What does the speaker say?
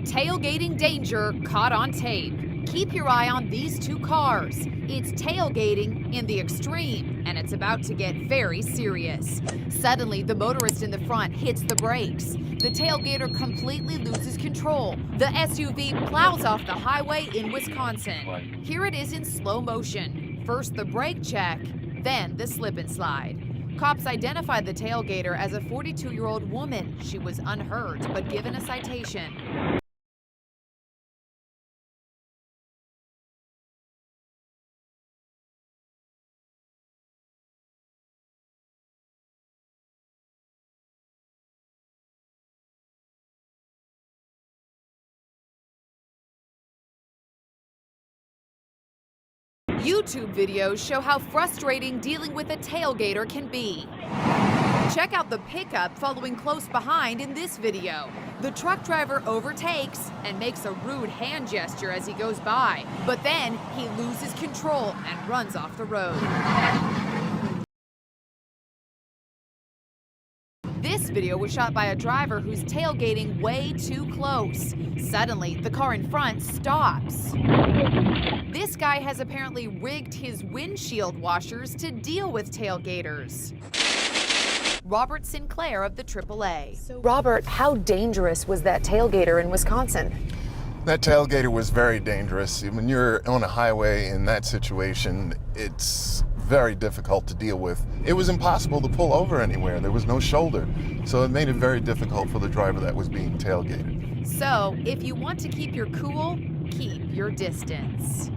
Tailgating danger caught on tape. Keep your eye on these two cars. It's tailgating in the extreme, and it's about to get very serious. Suddenly, the motorist in the front hits the brakes. The tailgater completely loses control. The SUV plows off the highway in Wisconsin. Here it is in slow motion. First the brake check, then the slip and slide. Cops identified the tailgater as a 42-year-old woman. She was unhurt, but given a citation. YouTube videos show how frustrating dealing with a tailgater can be. Check out the pickup following close behind in this video. The truck driver overtakes and makes a rude hand gesture as he goes by, but then he loses control and runs off the road. This video was shot by a driver who's tailgating way too close. Suddenly, the car in front stops. This guy has apparently rigged his windshield washers to deal with tailgaters. Robert Sinclair of the AAA. So, Robert, how dangerous was that tailgater in Wisconsin? That tailgater was very dangerous. When you're on a highway in that situation, it's very difficult to deal with. It was impossible to pull over anywhere. There was no shoulder. So it made it very difficult for the driver that was being tailgated. So, if you want to keep your cool, keep your distance.